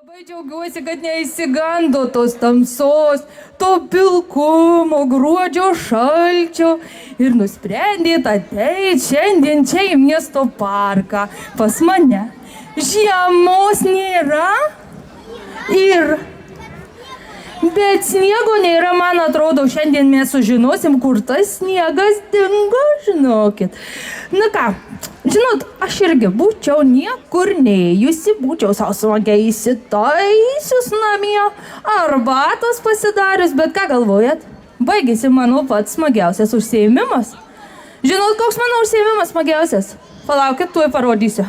Labai džiaugiuosi, kad neįsigando tos tamsos, to pilkumo, gruodžio šalčio ir nusprendėt ateiti šiandien čia į miesto parką pas mane. Žiemos nėra bet sniego nėra, man atrodo, šiandien mes sužinosim, kur tas sniegas dingo, žinokit. Na ką, žinot, aš irgi būčiau niekur neėjusi, būčiau savo smagiai įsitaisius namie, arbatos pasidarius, bet ką galvojat? Baigėsi mano pats smagiausias užsiėmimas. Žinot, koks mano užsiėmimas smagiausias? Palaukit, tuoj parodysiu.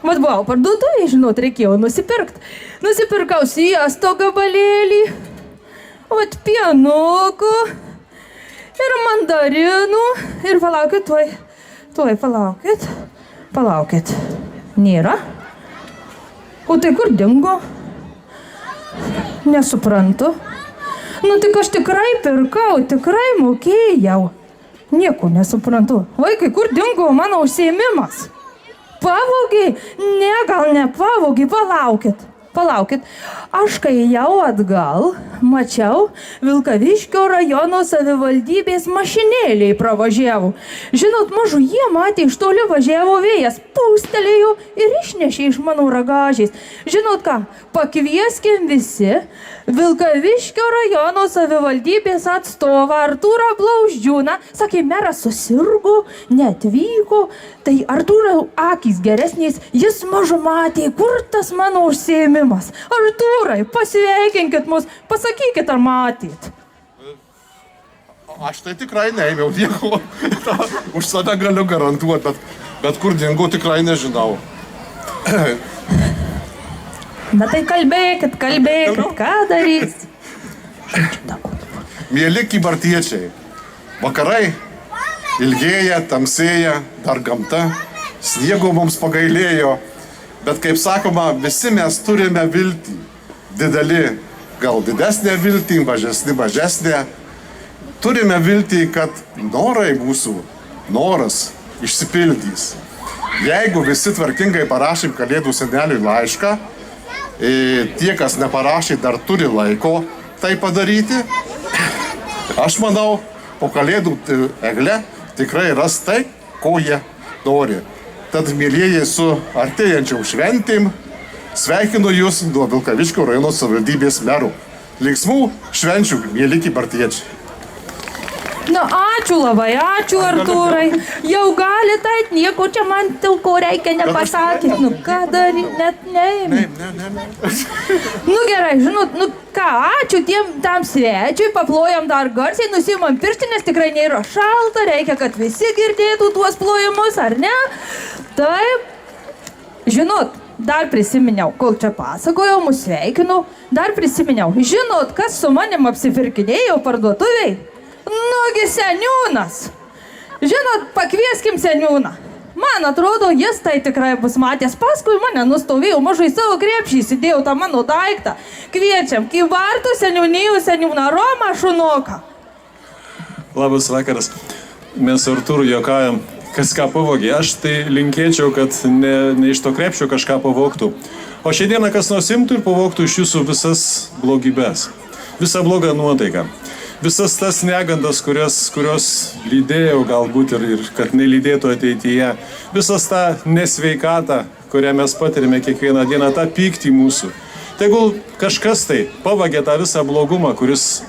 Vat buvau parduotuvėje, žinot, reikėjo nusipirkt. Nusipirkau sviesto gabalėlį, vat pienukų ir mandarinų. Ir palaukit, tuoj palaukit. Nėra? O tai kur dingo? Nesuprantu. Nu tik aš tikrai pirkau, tikrai mokėjau. Nieko nesuprantu. Vaikai, kur dingo mano užsiėmimas? Pavogė? Ne, gal ne pavogė, palaukit. Aš kai jau atgal mačiau Vilkaviškio rajono savivaldybės mašinėliai pravažiavo. Žinot, mažu jie matė, iš toli važiavo vėjas, pūstelėjo ir išnešė iš mano ragažės. Žinot ką, pakvieskim visi Vilkaviškio rajono savivaldybės atstovą Artūrą Blauzdžiūną. Sakė, meras susirgo, neatvyko, tai Artūro akys geresnės, jis mažu matė, kur tas mano užsiėmimas. Artūrai, pasveikinkit mus, pasakykit, ar matėt. Aš tai tikrai neėmiau nieko, už save galiu garantuoti, bet kur dingo tikrai nežinau. Na tai kalbėkit, ką darys? Mėly kybartiečiai, vakarai ilgėja, tamsėja, dar gamta, sniego mums pagailėjo, bet kaip sakoma, visi mes turime viltį. Dideli, gal didesnė viltį, mažesnė. Turime viltį, kad norai mūsų, noras išsipildys. Jeigu visi tvarkingai parašym Kalėdų seneliui laišką, tie, kas neparašė, dar turi laiko tai padaryti. Aš manau, po Kalėdų egle tikrai ras tai, ko jie nori. Tad, mėlieji, su artėjančiom šventėm sveikinu jūs nuo Vilkaviškio rajono savivaldybės merų. Linksmų švenčių, mėly kybartiečiai. Na, ačiū labai, ačiū Artūrai. Jau galite eit, nieko čia man ko reikia nepasakyti. Nu, ką daryti, net neėmė. Ne. Nu, gerai, žinot, ką, ačiū tam svečiui, paplojam dar garsiai, nusimam pirštinės, tikrai nėra šalta, reikia, kad visi girdėtų tuos plojimus, ar ne? Taip, žinot, dar prisiminiau, kol čia pasakojau, mus sveikinau, dar prisiminiau, žinot, kas su manim apsipirkinėjo parduotuviai? Nugi seniūnas. Žinot, pakvieskim seniūną. Man atrodo, jis tai tikrai bus matęs. Paskui mane nustovėjau, mažai savo krepšį įsidėjau tą mano daiktą. Kviečiam Kybartų seniūnijų seniūną Romą Šunoką. Labas vakaras. Mes su Artūru juokaujam, kas ką pavogė. Aš tai linkėčiau, kad ne iš to krepšio kažką pavogtų. O šiandieną kas nors imtų ir pavogtų iš jūsų visas blogybės. Visą blogą nuotaiką. Visas tas negandas, kurios lydėjau galbūt ir kad nelydėtų ateityje. Visas tą nesveikatą, kurią mes patirime kiekvieną dieną, tą pyktį mūsų. Tegul kažkas tai pavagė tą visą blogumą, kuris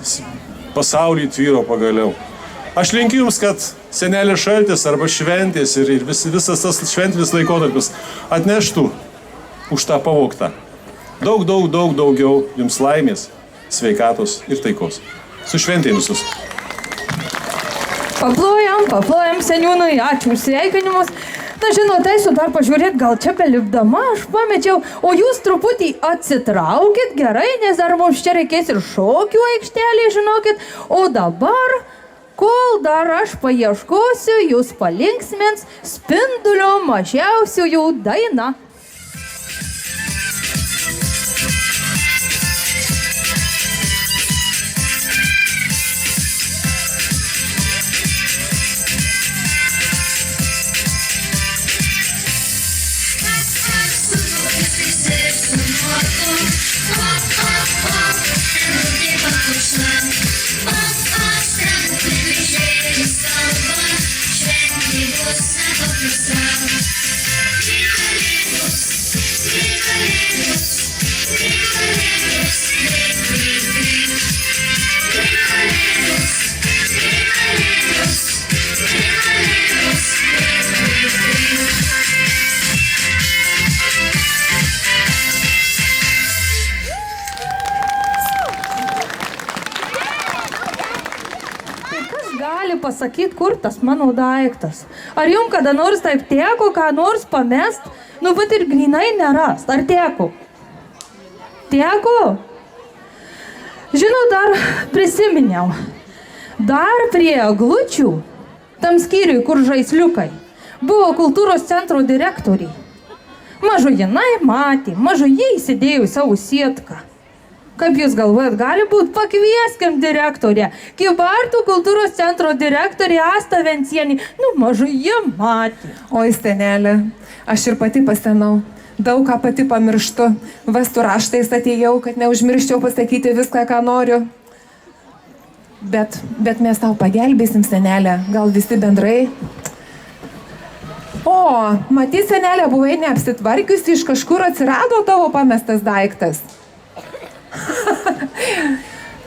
pasaulį tvyro pagaliau. Aš linkiu jums, kad senelis šaltis arba šventės ir visas tas šventinis laikotarpis atneštų už tą pavogtą. Daug daugiau jums laimės, sveikatos ir taikos. Su šventėm visus. Paplojam seniūnui, ačiū už sveikinimus. Na, žinot, eisiu dar pažiūrėti, gal čia belipdama, aš pamečiau, o jūs truputį atsitraukit, gerai, nes dar mums čia reikės ir šokių aikštelė, žinokit. O dabar, kol dar aš paieškosiu, jūs palinksmins Spindulio mažiausiųjų daina. Su pasakyti, kur tas mano daiktas? Ar jums kada nors taip teko, ką nors pamest? Nu, bet ir grinai nerast. Ar teko? Teko? Žinau, dar prisiminiau. Dar prie eglučių, tam skyriui, kur žaisliukai, buvo kultūros centro direktoriai. Mažujinai matė, mažujai įsidėjo savo sietką. Kaip jūs galvojat, gali būti, pakvieskim direktorę. Kybartų kultūros centro direktorė Asta Vencienė. Nu, mažujai matė. Oi, senelė, aš ir pati pasenau. Daug ką pati pamirštu. Vastų raštais atėjau, kad neužmirščiau pasakyti viską, ką noriu. Bet mes tau pagelbėsim, senelė. Gal visi bendrai? O, matyt, senelė, buvai neapsitvarkiusi, iš kažkur atsirado tavo pamestas daiktas.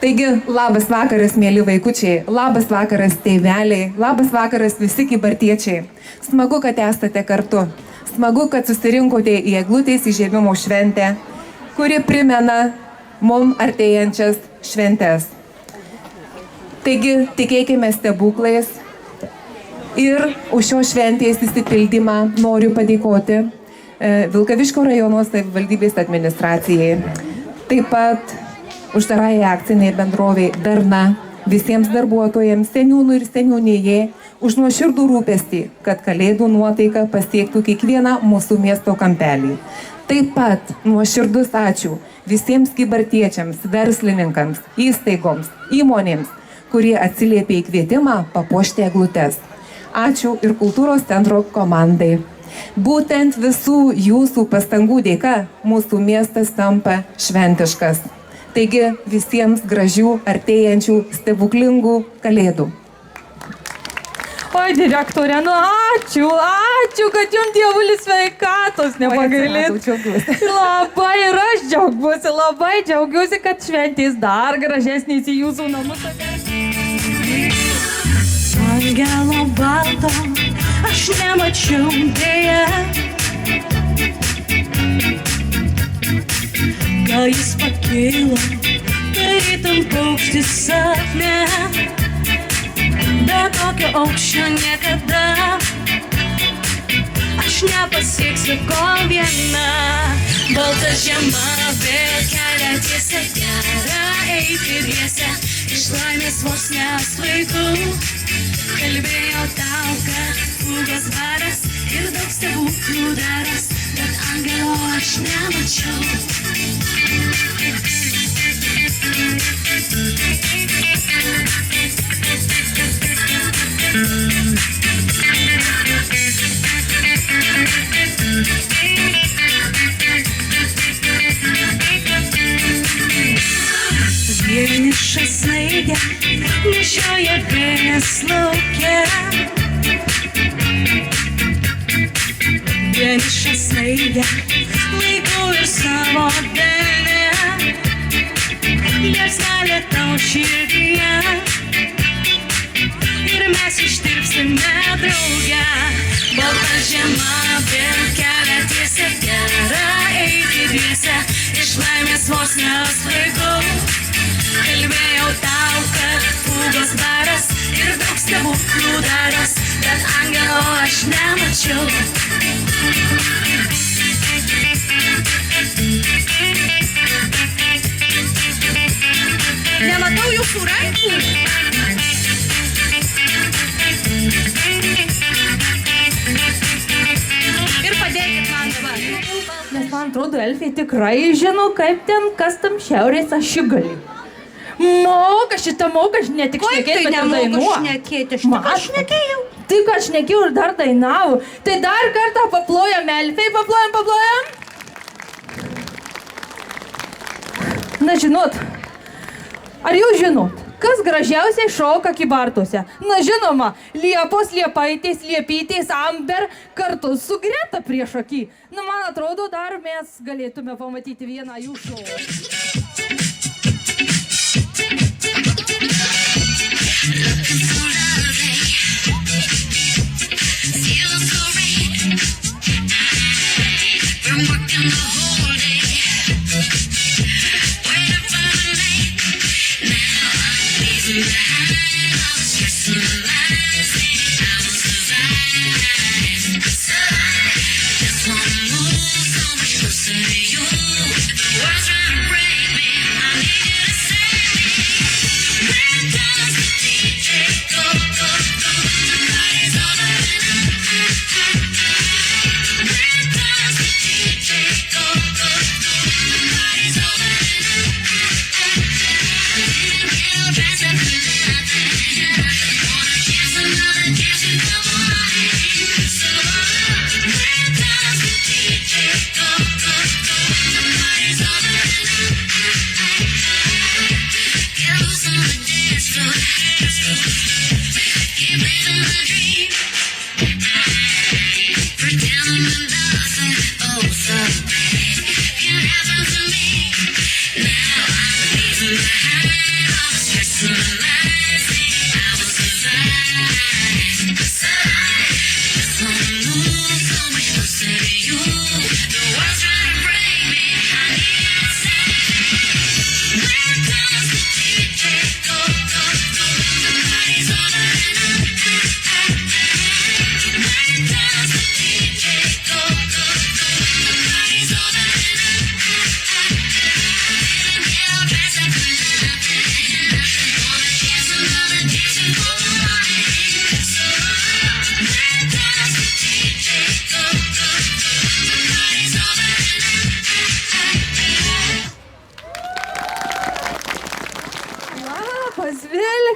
Taigi, labas vakaras, mėly vaikučiai, labas vakaras, tėveliai, labas vakaras visi kybartiečiai. Smagu, kad esate kartu. Smagu, kad susirinkote į eglutės įžiebimo šventę, kuri primena mum artėjančias šventes. Taigi, tikėkime stebuklais ir už šios šventės įsipildymą noriu padėkoti Vilkaviškio rajono savivaldybės administracijai. Taip pat uždarai akciniai bendroviai Darna, visiems darbuotojams, seniūnų ir seniūnijai, už nuoširdų rūpestį, kad kalėdų nuotaika pasiektų kiekvieną mūsų miesto kampelį. Taip pat nuoširdus ačiū visiems kybartiečiams, verslininkams, įstaigoms, įmonėms, kurie atsiliepė į kvietimą papuošti eglutes. Ačiū ir kultūros centro komandai. Būtent visų jūsų pastangų dėka mūsų miestas tampa šventiškas. Taigi visiems gražių, artėjančių, stebuklingų kalėdų. Oi, direktorė, nu ačiū, kad jums dievulis sveikatos nepagailėt. Labai ir aš džiaugiuosi, kad šventės dar gražesnės į jūsų namus. Angelo balto aš nemačiau dėja, gal jis pakilo, tarytum paukštis sapne, bet tokio aukščio niekada aš nepasieksiu, kol viena balta žiema vėl kelia tiesę, gera eiti dviese, iš laimės vos nesvaiku. Kalbėjau tau, kad fugos varas ir daug stebuklų daras, bet angelo aš nemačiau. Vienišą snaidę nešioja vėjas lauke. Vienišą snaidę laikau ir savo delne. Liepsnelė tau širdyje ir mes ištirpsime drauge. Balta žiema vėl kelia tiesę, gera eiti dviese, iš laimės vos nesvaigau. Kalbėjau tau, kad fugos varas ir daug stebuklų daras, bet angelo aš nemačiau. Nematau jūsų rankų. Ir padėkit man dabar. Nes man atrodo, elfai tikrai žino, kaip ten, kas tam šiaurės ašigalį. Moka šitą, ne tik šnekėti, bet ir dainuo. Aš šnekėjau. Tik aš šnekėjau ir dar dainavau. Tai dar kartą paplojam, elfai, paplojam. Na, žinot, ar jūs žinot, kas gražiausiai šoka kybartuose? Na, žinoma, liepos, liepaitės, liepytės, amber kartu su Greta prieš akį. Na, man atrodo, dar mes galėtume pamatyti vieną jų šou. Now I need to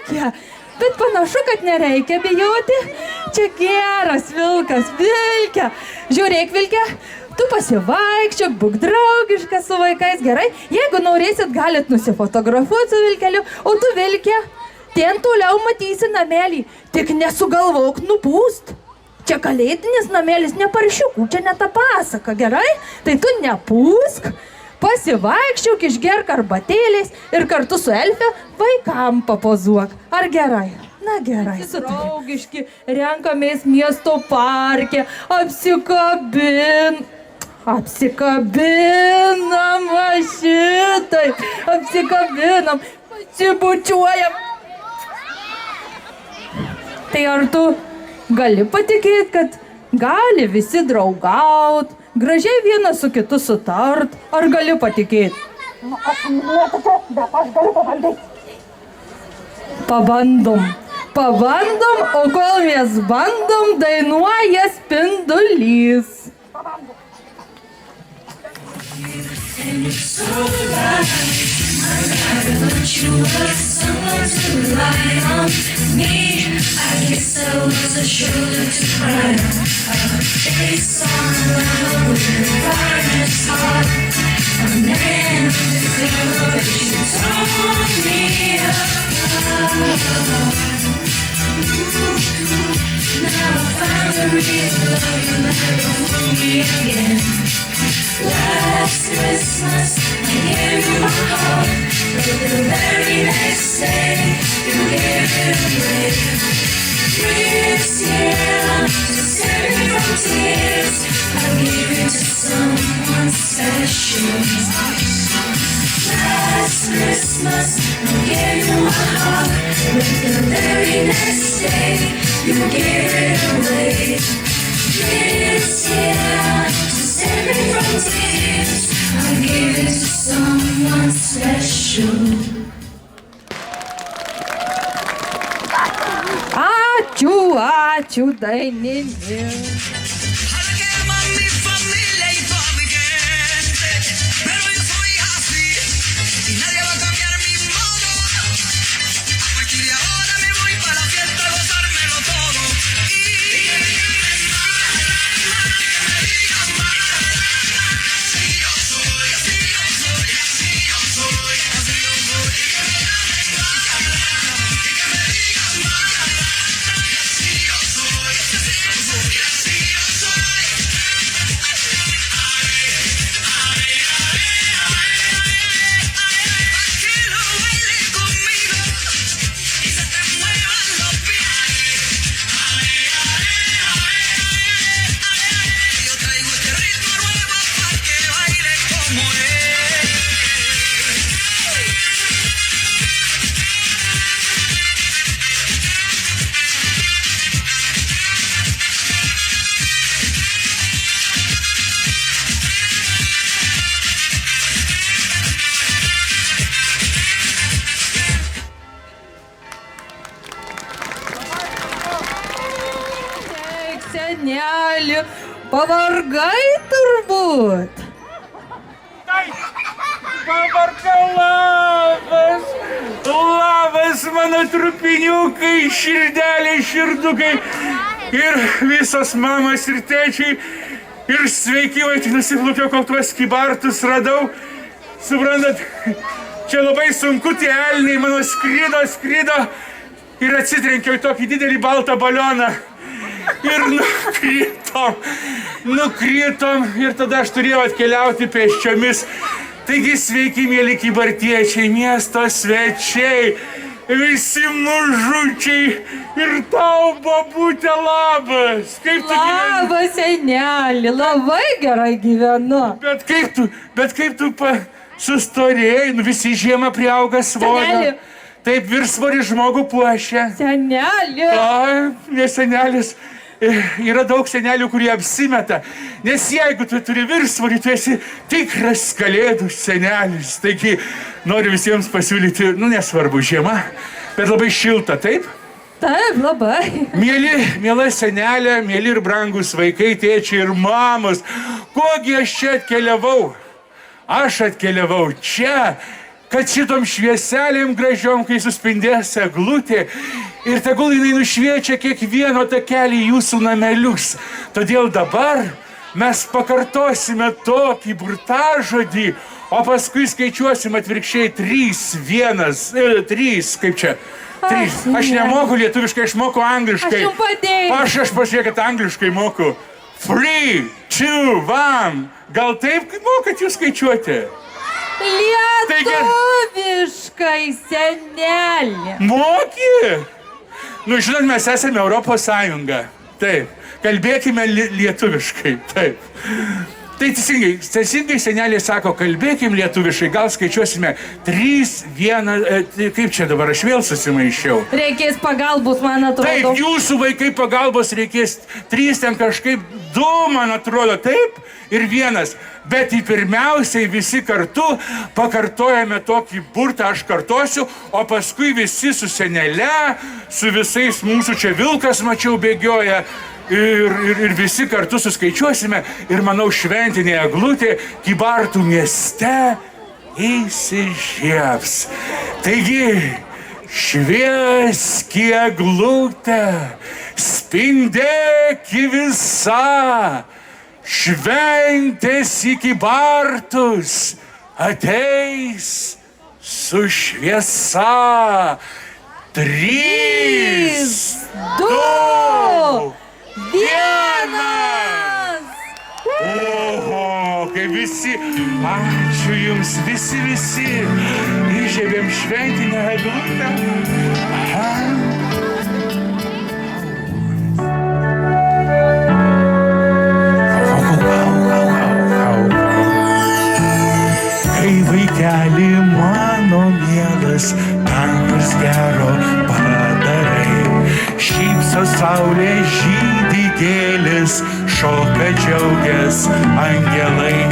Reikia. Bet panašu, kad nereikia bijoti. Čia geras vilkas, Vilke. Žiūrėk, Vilke, tu pasivaikščiok, būk draugiškas su vaikais, gerai? Jeigu norėsit, galit nusifotografuoti su Vilkeliu, o tu, Vilke, ten toliau matysi namelį. Tik nesugalvok nupūst. Čia kalėdinis namelis, ne paršiukų, čia ne ta pasaka, gerai? Tai tu nepūsk, pasivaikščiok, išgerk arbatėlės ir kartu su Elfe vaikam papozuok. Ar gerai? Na gerai. Draugiški, renkamės miesto parke, apsikabinam šitai, apsikabinam, pasibučiuojam. Tai ar tu gali patikėti, kad gali visi draugaut, gražiai vienas su kitu sutart, ar gali patikėti? Aš netikiu, bet aš galiu pabandyti. Pabandom, o kol mes bandom, dainuoja Spindulys. Last Christmas, I gave you my heart, but the very next day, you gave it away. This year, to save me from tears, I gave it to someone special. Last Christmas, I gave you my heart, but the very next day, you gave it away. This year, to save me from tears, I gave it to someone special. Ačiū, dainininkė. Seneli, pavargai turbūt. Pavargau, labas mano trupiniukai, širdeliai, širdukai ir visos mamos ir tėčiai. Ir sveiki, vai tik nusiplaukiau, kol tuos kybartus radau. Suprantat, čia labai sunku, tie elniai mano skrido ir atsitrenkiau į tokį didelį baltą balioną. Ir nukritom ir tada aš turėjau atkeliauti pėsčiomis. Taigi sveiki, mėly kybartiečiai, miesto svečiai, visi mažučiai ir tau, babutė, labas. Kaip tu gyveni? Labas, seneli, labai gerai gyvenu. Bet kaip tu sustorėjai, visi žiemą priauga svorio. Seneli. Taip viršsvorį žmogų puošia. Seneli. Ne senelis. Yra daug senelių, kurie apsimeta, nes jeigu tu turi viršsvorį, tu esi tikras kalėdų senelis. Taigi noriu visiems pasiūlyti, nesvarbu žiema, bet labai šilta, taip? Taip, labai. Miela senelė, mieli ir brangus vaikai, tėčiai ir mamos, kogi aš čia atkeliavau? Aš atkeliavau čia, kad šitom švieselėm gražiom, kai suspindės eglutė, ir tegul jinai nušviečia kiekvieno takelį jūsų namelius. Todėl dabar mes pakartosime tokį burtažodį, o paskui skaičiuosim atvirkščiai 3, 1, 3, kaip čia? 3. Aš nemoku lietuviškai, aš moku angliškai. Aš jums padėjau. Aš pažiūrėkit, angliškai moku. 3, 2, 1. Gal taip, kaip mokat jūs skaičiuoti? Lietuviškai, senelė. Moki? Nu, žinot, mes esame Europos Sąjunga. Taip. Kalbėkime lietuviškai. Taip. Tai teisingai senelė sako, kalbėkim lietuviškai, gal skaičiuosime 3, 1, kaip čia dabar, aš vėl susimaišiau. Reikės pagalbos, man atrodo. Taip, jūsų vaikai pagalbos reikės 3, ten kažkaip 2, man atrodo, taip, ir 1. Bet pirmiausiai visi kartu pakartojame tokį burtą, aš kartosiu, o paskui visi su senele, su visais mūsų čia vilkas, mačiau, bėgioja. Ir visi kartu suskaičiuosime ir, manau, šventinė eglutė Kybartų mieste įsižiebs. Taigi, švieski eglutė, spindėki visa, šventės į Kybartus ateis su šviesa. 3, 2, 1. Oho, kaip visi, ačiū jums, visi, įžiebėm šventinę eglutę. Aha. Kai vaikeli mano mielas, tankus gero padarai. Šypso saulė, žydi gėlės, šoka džiaugias angelai.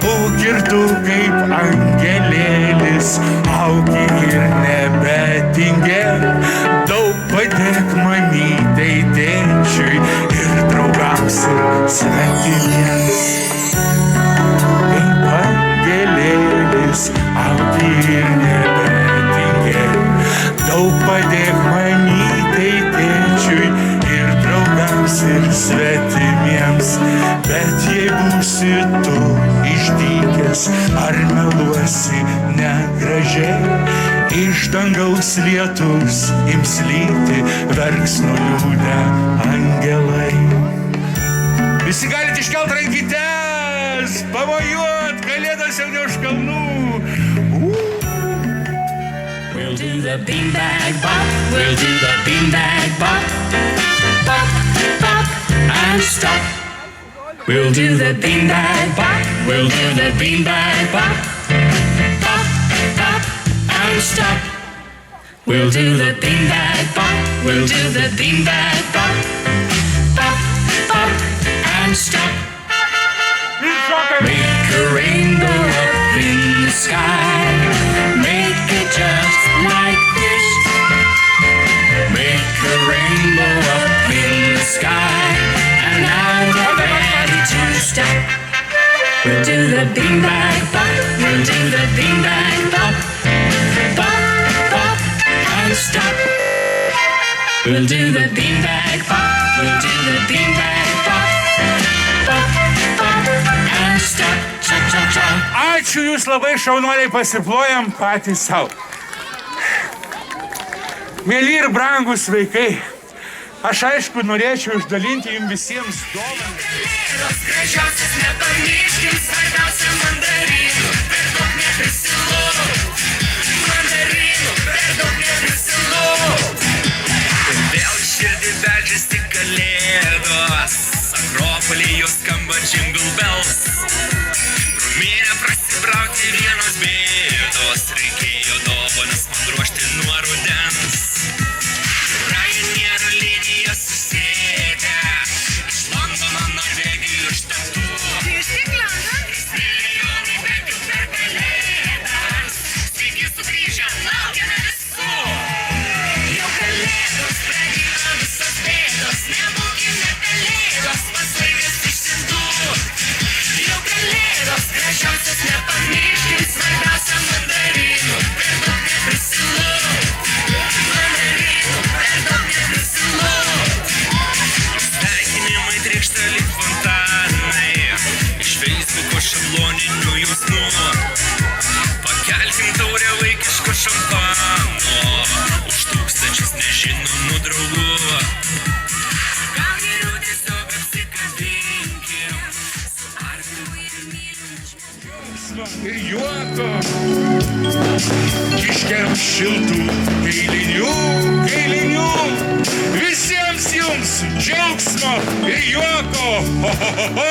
Būk ir tu kaip angelėlis, augi ir nebetingėk. Daug padėk mamytei, tėčiui ir draugams ir svetimiems. Kaip angelėlis, augi ir nebetingėk. Daug padėk mamytei, tėčiui ir draugams ir svetimiems. Bet jei būsi tu išdykęs ar meluosi negražiai, iš dangaus lietus ims lyti, verks nuliūdę angelai. Visi galite iškelt rankytes, pavojuot, kalėdos jau ne už kalnų. We'll do the beanbag bop, we'll do the beanbag bop, bop, bop, and stop. We'll do the beanbag bop, we'll do the beanbag bop, bop, bop, and stop. We'll do the beanbag bop, we'll do the beanbag bop, bop, bop, and stop. Make a rainbow up in the sky, make it just like this. Make a rainbow up in the sky, and now we're ready to stop. We'll do the beanbag bop, we'll do the beanbag bop, bop, bop, and stop. We'll do the beanbag bop, we'll do the beanbag bop, bop, bop, and stop. Cha cha cha. Ačiū jūs labai, šaunuoliai, pasiplojam patys savo. Mėly ir brangus vaikai, aš aišku norėčiau išdalinti jums visiems dovanas. Kalėdos gražiausias, nepamirškim, svarbiausia mandarinų, per daug neprisilauk. Mandarinų, per daug neprisilauk. Vėl širdį beldžiasi kalėdos, Akropolyje jau skamba jingle bells. Pro minią prasibrauti vienos bėdos, reikėjo dovanas man ruošti nuo rudens. Ryanair linija susėdę, iš Londono Norvegijų štatų. Milijonai bėgių per Kiškiam šiltų kailinių, visiems jums džiaugsmo ir juoko, ho, ho, ho, ho.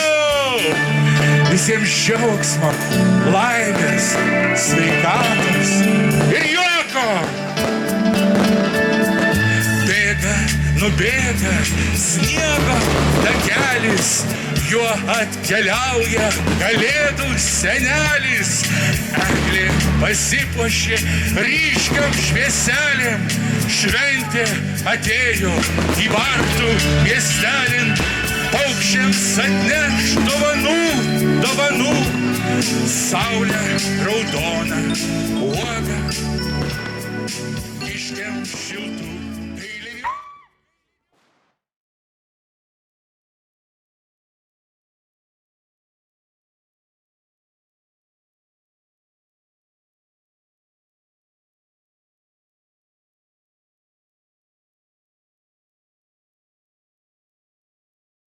Visiems džiaugsmo, laimės, sveikatos ir juoko. Bėga, nubėga sniego takelis, juo atkeliauja Kalėdų senelis. Eglė pasipuošė ryškiam švieselėm, šventė atėjo į Bartų miestelin. Paukščiams atneš dovanų, saulė raudona, uoga, kiškiam šiltų